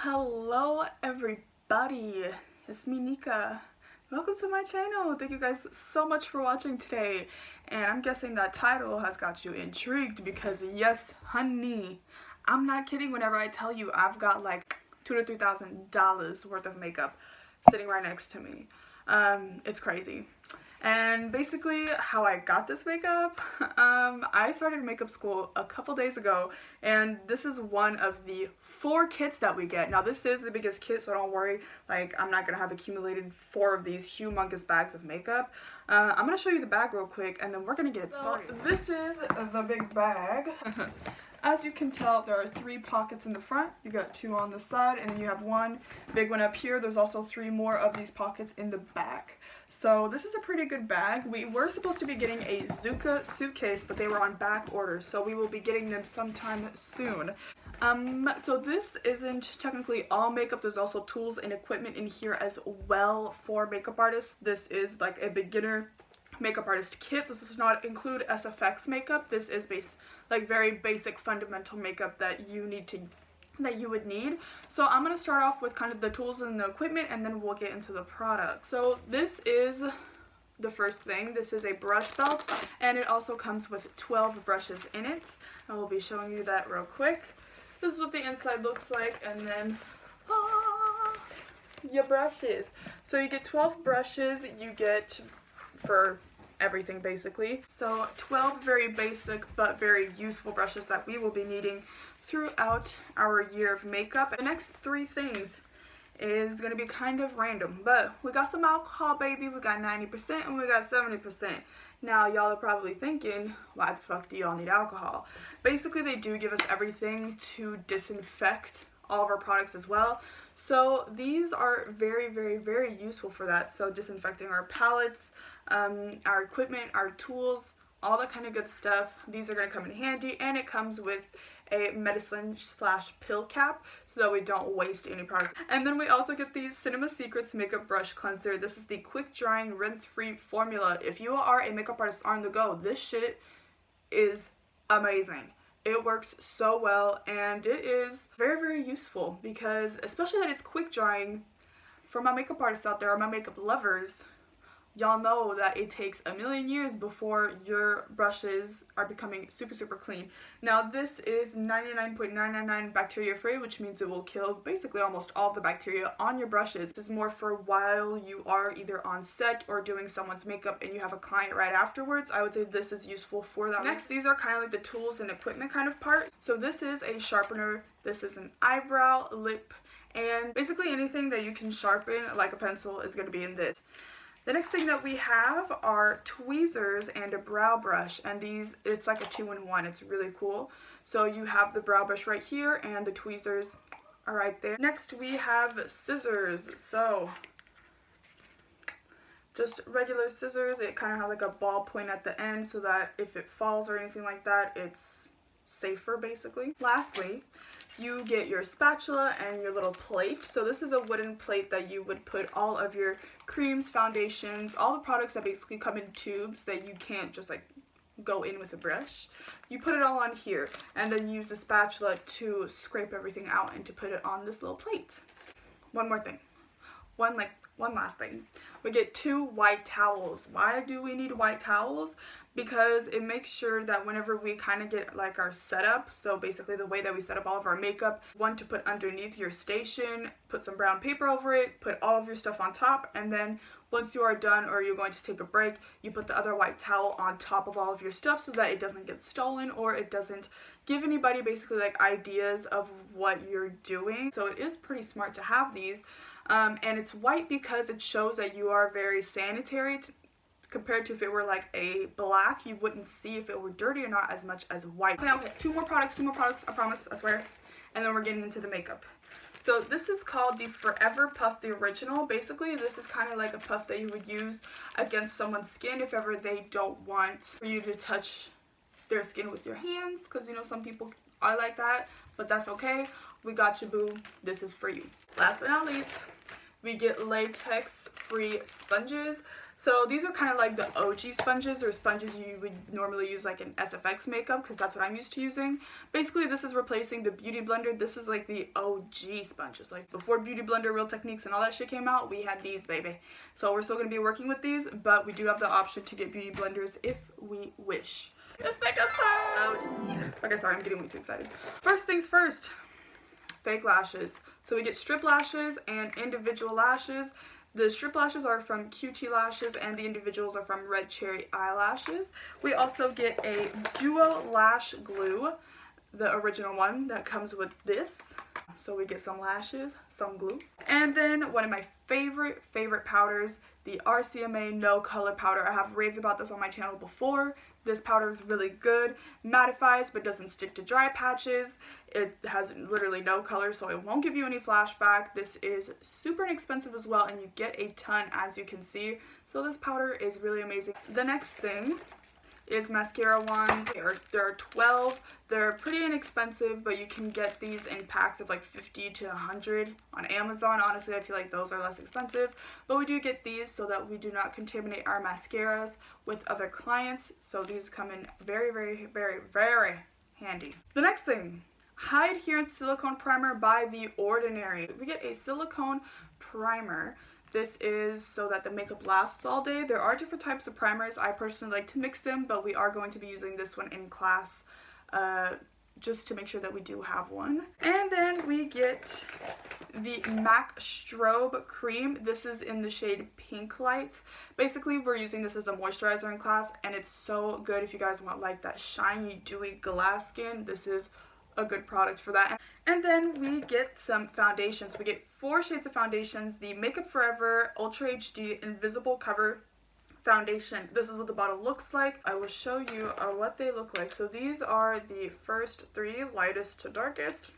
Hello everybody, it's me Nikki. Welcome to my channel. Thank you guys so much for watching today, and I'm guessing that title has got you intrigued because yes honey, I'm not kidding whenever I tell you I've got like $2,000 to $3,000 worth of makeup sitting right next to me. It's crazy. And basically how I got this makeup, I started makeup school a couple days ago, and this is one of the 4 kits that we get. Now this is the biggest kit, so don't worry, like I'm not gonna have accumulated 4 of these humongous bags of makeup. I'm gonna show you the bag real quick and then we're gonna get it started. So, this is the big bag. As you can tell, there are 3 pockets in the front. You got 2 on the side, and then you have 1 big one up here. There's also 3 more of these pockets in the back. So this is a pretty good bag. We were supposed to be getting a xoxo suitcase, but they were on back order, so we will be getting them sometime soon. So this isn't technically all makeup. There's also tools and equipment in here as well for makeup artists. This is like a beginner makeup artist kit. This does not include SFX makeup. This is very basic fundamental makeup that you would need. So I'm going to start off with kind of the tools and the equipment, and then we'll get into the product. So this is the first thing. This is a brush belt, and it also comes with 12 brushes in it. I will be showing you that real quick. This is what the inside looks like, and then your brushes. So you get 12 brushes. You get for everything basically. So 12 very basic but very useful brushes that we will be needing throughout our year of makeup. The next 3 things is going to be kind of random, but we got some alcohol, baby. We got 90% and we got 70%. Now y'all are probably thinking, why the fuck do y'all need alcohol? Basically they do give us everything to disinfect all of our products as well. So these are very, very, very useful for that. So disinfecting our palettes, our equipment, our tools, all that kind of good stuff. These are going to come in handy, and it comes with a medicine/pill cap so that we don't waste any product. And then we also get the Cinema Secrets Makeup Brush Cleanser. This is the quick drying rinse-free formula. If you are a makeup artist on the go, this shit is amazing. It works so well, and it is very, very useful because, especially that it's quick drying, for my makeup artists out there or my makeup lovers, y'all know that it takes a million years before your brushes are becoming super, super clean. Now this is 99.999 bacteria free, which means it will kill basically almost all of the bacteria on your brushes. This is more for while you are either on set or doing someone's makeup and you have a client right afterwards. I would say this is useful for that. Next, these are kind of like the tools and equipment kind of part. So this is a sharpener, this is an eyebrow, lip, and basically anything that you can sharpen like a pencil is going to be in this. The next thing that we have are tweezers and a brow brush, and these, it's like a 2-in-1. It's really cool. So you have the brow brush right here and the tweezers are right there. Next we have scissors. So just regular scissors. It kind of has like a ball point at the end so that if it falls or anything like that, it's safer basically. Lastly, you get your spatula and your little plate. So this is a wooden plate that you would put all of your creams, foundations, all the products that basically come in tubes that you can't just like go in with a brush. You put it all on here and then use the spatula to scrape everything out and to put it on this little plate. One more thing. One last thing. We get 2 white towels. Why do we need white towels? Because it makes sure that whenever we kind of get like our setup, so basically the way that we set up all of our makeup, one to put underneath your station, put some brown paper over it, put all of your stuff on top, and then once you are done or you're going to take a break, you put the other white towel on top of all of your stuff so that it doesn't get stolen or it doesn't give anybody basically like ideas of what you're doing. So it is pretty smart to have these. And it's white because it shows that you are very sanitary compared to if it were like a black. You wouldn't see if it were dirty or not as much as white. Okay, 2 more products, I promise, I swear. And then we're getting into the makeup. So this is called the Forever Puff, the original. Basically, this is kind of like a puff that you would use against someone's skin if ever they don't want for you to touch their skin with your hands, because you know some people are like that, but that's okay. We got you, boo. This is for you. Last but not least, we get latex free sponges. So these are kind of like the OG sponges, or sponges you would normally use like in SFX makeup, because that's what I'm used to using. Basically, this is replacing the Beauty Blender. This is like the OG sponges. Like before Beauty Blender, Real Techniques, and all that shit came out, we had these, baby. So we're still going to be working with these, but we do have the option to get Beauty Blenders if we wish. Let's make us sound. Okay, sorry, I'm getting way too excited. First things first, fake lashes. So we get strip lashes and individual lashes. The strip lashes are from QT Lashes and the individuals are from Red Cherry Eyelashes. We also get a duo lash glue, the original one that comes with this. So we get some lashes, some glue. And then one of my favorite powders, the RCMA No Color Powder. I have raved about this on my channel before. This powder is really good, mattifies but doesn't stick to dry patches. It has literally no color, so it won't give you any flashback. This is super inexpensive as well, and you get a ton, as you can see. So this powder is really amazing. The next thing is mascara wands. There are 12. They're pretty inexpensive, but you can get these in packs of like 50 to 100 on Amazon. Honestly, I feel like those are less expensive, but we do get these so that we do not contaminate our mascaras with other clients. So these come in very handy. The next thing, High Adherence Silicone Primer by The Ordinary. We get a silicone primer. This is so that the makeup lasts all day. There are different types of primers. I personally like to mix them, but we are going to be using this one in class just to make sure that we do have one. And then we get the MAC Strobe Cream. This is in the shade Pink Light. Basically, we're using this as a moisturizer in class, and it's so good if you guys want like that shiny, dewy glass skin. This is a good product for that. And then we get some foundations. We get 4 shades of foundations. The Makeup Forever Ultra HD Invisible Cover Foundation. This is what the bottle looks like. I will show you what they look like. So these are the first 3, lightest to darkest.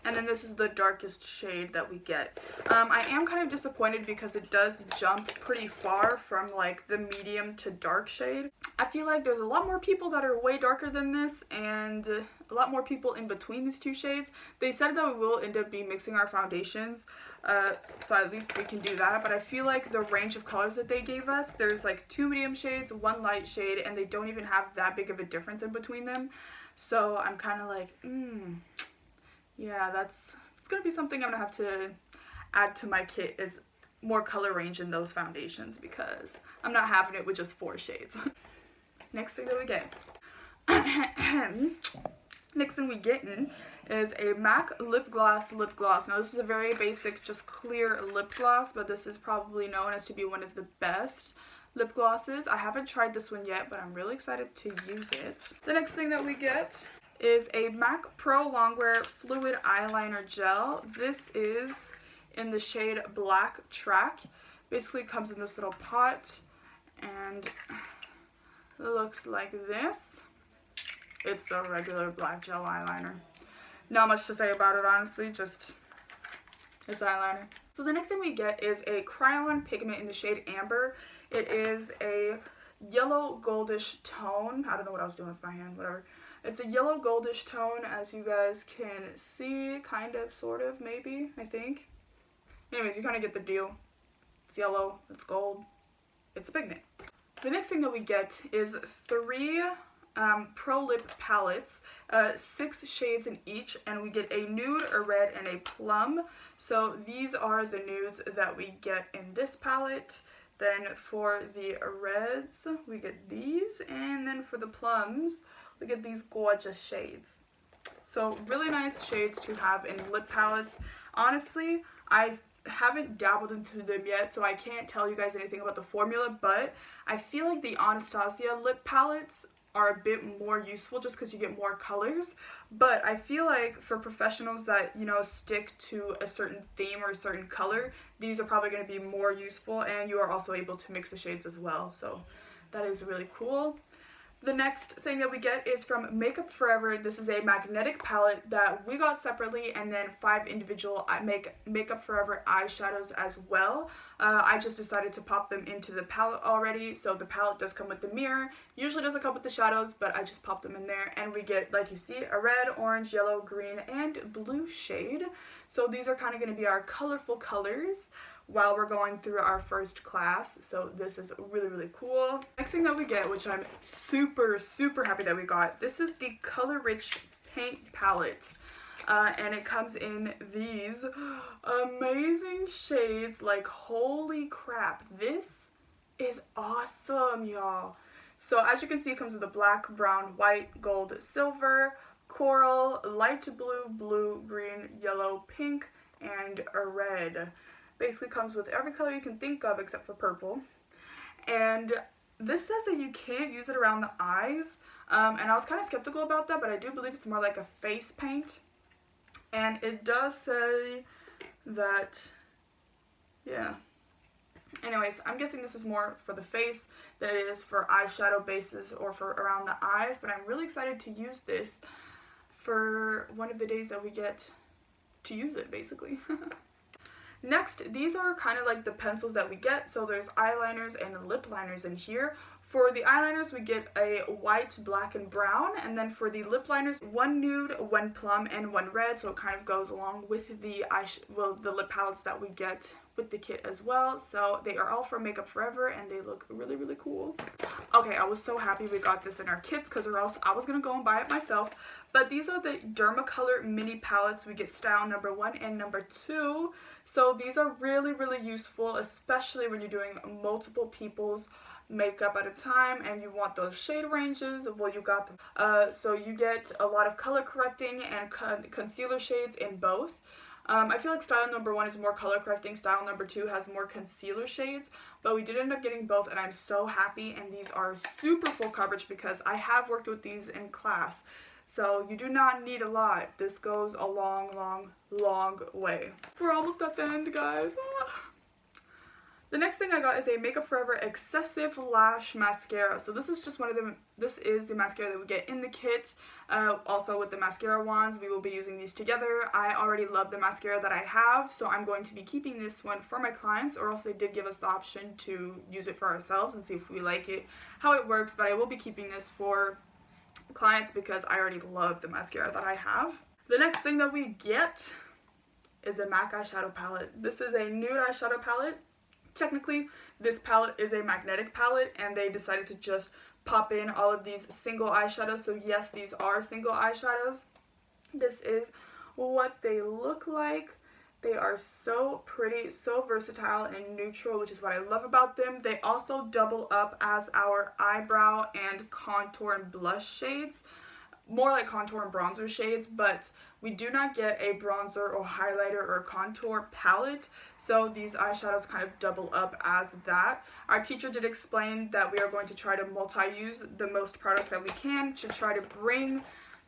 And then this is the darkest shade that we get. I am kind of disappointed because it does jump pretty far from like the medium to dark shade. I feel like there's a lot more people that are way darker than this and a lot more people in between these 2 shades. They said that we will end up be mixing our foundations, so at least we can do that. But I feel like the range of colors that they gave us, there's like 2 medium shades, 1 light shade, and they don't even have that big of a difference in between them. So I'm kind of like, yeah, it's gonna be something I'm gonna have to add to my kit, is more color range in those foundations, because I'm not having it with just 4 shades. Next thing that we get. Next thing we get in is a MAC Lip Gloss. Now this is a very basic, just clear lip gloss, but this is probably known as to be one of the best lip glosses. I haven't tried this one yet, but I'm really excited to use it. The next thing that we get is a MAC Pro Longwear Fluid Eyeliner Gel. This is in the shade Black Track. Basically it comes in this little pot and it looks like this. It's a regular black gel eyeliner. Not much to say about it, honestly, just it's eyeliner. So the next thing we get is a Crayon pigment in the shade Amber. It is a yellow goldish tone. I don't know what I was doing with my hand, whatever. It's a yellow goldish tone, as you guys can see, kind of, sort of, maybe, I think. Anyways, you kind of get the deal. It's yellow, it's gold, it's a pigment. The next thing that we get is 3 Pro Lip palettes, 6 shades in each, and we get a nude, a red, and a plum. So these are the nudes that we get in this palette. Then for the reds, we get these, and then for the plums, we get these gorgeous shades. So really nice shades to have in lip palettes. Honestly, I haven't dabbled into them yet, so I can't tell you guys anything about the formula, but I feel like the Anastasia lip palettes are a bit more useful just because you get more colors. But I feel like for professionals that, you know, stick to a certain theme or a certain color, these are probably going to be more useful, and you are also able to mix the shades as well, so that is really cool. The next thing that we get is from Makeup Forever. This is a magnetic palette that we got separately, and then 5 individual Makeup Forever eyeshadows as well. I just decided to pop them into the palette already, so the palette does come with the mirror. Usually doesn't come with the shadows, but I just popped them in there, and we get, like you see, a red, orange, yellow, green, and blue shade. So these are kind of going to be our colorful colors. while we're going through our first class. So this is really, really cool. Next thing that we get, which I'm super, super happy that we got, this is the Color Rich paint palette. And it comes in these amazing shades. Like, holy crap, this is awesome, y'all. So as you can see, it comes with a black, brown, white, gold, silver, coral, light blue, blue, green, yellow, pink, and a red. Basically comes with every color you can think of except for purple. And this says that you can't use it around the eyes, and I was kind of skeptical about that, but I do believe it's more like a face paint. And it does say that, yeah. Anyways, I'm guessing this is more for the face than it is for eyeshadow bases or for around the eyes, but I'm really excited to use this for one of the days that we get to use it, basically. Next, these are kind of like the pencils that we get. So there's eyeliners and lip liners in here. For the eyeliners, we get a white, black, and brown. And then for the lip liners, one nude, one plum, and one red. So it kind of goes along with the the lip palettes that we get with the kit as well. So they are all from Makeup Forever, and they look really, really cool. Okay, I was so happy we got this in our kits, because or else I was going to go and buy it myself. But these are the Dermacolor mini palettes. We get style number 1 and number 2. So these are really, really useful, especially when you're doing multiple people's makeup at a time and you want those shade ranges. Well, you got them. So you get a lot of color correcting and concealer shades in both. I feel like style number 1 is more color correcting, style number 2 has more concealer shades, but we did end up getting both, and I'm so happy. And these are super full coverage because I have worked with these in class. So you do not need a lot. This goes a long, long, long way. We're almost at the end, guys. The next thing I got is a Makeup Forever Excessive Lash Mascara. So this is just one of them. This is the mascara that we get in the kit. Also with the mascara wands, we will be using these together. I already love the mascara that I have, so I'm going to be keeping this one for my clients, or else they did give us the option to use it for ourselves and see if we like it, how it works. But I will be keeping this for clients because I already love the mascara that I have. The next thing that we get is a MAC eyeshadow palette. This is a nude eyeshadow palette. Technically, this palette is a magnetic palette, and they decided to just pop in all of these single eyeshadows. So yes, these are single eyeshadows. This is what they look like. They are so pretty, so versatile and neutral, which is what I love about them. They also double up as our eyebrow and contour and blush shades. More like contour and bronzer shades, but we do not get a bronzer or highlighter or contour palette, so these eyeshadows kind of double up as that. Our teacher did explain that we are going to try to multi-use the most products that we can to try to bring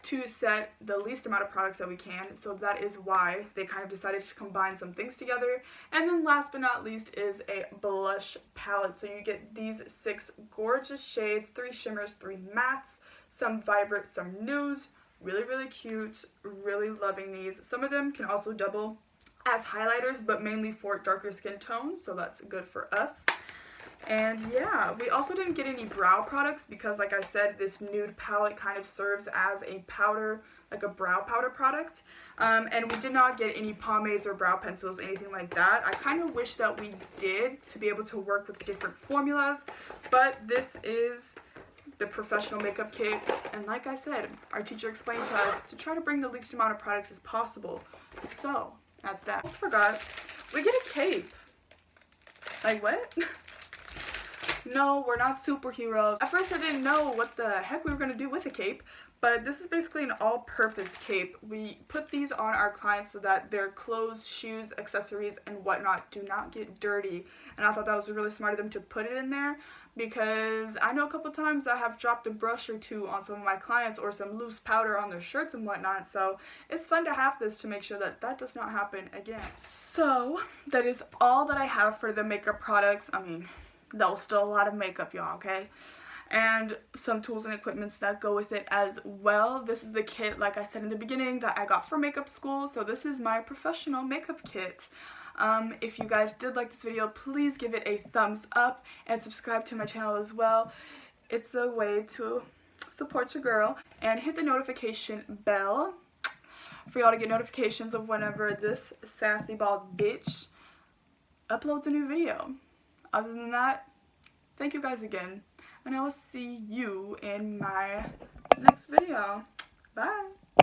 to set the least amount of products that we can, so that is why they kind of decided to combine some things together. And then last but not least is a blush palette. So you get these 6 gorgeous shades, 3 shimmers, 3 mattes, some vibrant, some nudes. Really, really cute. Really loving these. Some of them can also double as highlighters, but mainly for darker skin tones, so that's good for us. And yeah, we also didn't get any brow products because, like I said, this nude palette kind of serves as a powder, like a brow powder product. And we did not get any pomades or brow pencils, anything like that. I kind of wish that we did, to be able to work with different formulas, but this is the professional makeup kit, and like I said, our teacher explained to us to try to bring the least amount of products as possible. So that's that. I almost forgot, we get a cape. Like, what? No, we're not superheroes. At first I didn't know what the heck we were going to do with a cape, but this is basically an all-purpose cape. We put these on our clients so that their clothes, shoes, accessories, and whatnot do not get dirty. And I thought that was really smart of them to put it in there, because I know a couple times I have dropped a brush or two on some of my clients, or some loose powder on their shirts and whatnot, so it's fun to have this to make sure that that does not happen again. So that is all that I have for the makeup products. I mean, that was still a lot of makeup, y'all, okay? And some tools and equipments that go with it as well. This is the kit, like I said in the beginning, that I got for makeup school, so this is my professional makeup kit. If you guys did like this video, please give it a thumbs up and subscribe to my channel as well. It's a way to support your girl. And hit the notification bell for y'all to get notifications of whenever this sassy bald bitch uploads a new video. Other than that, thank you guys again, and I will see you in my next video. Bye!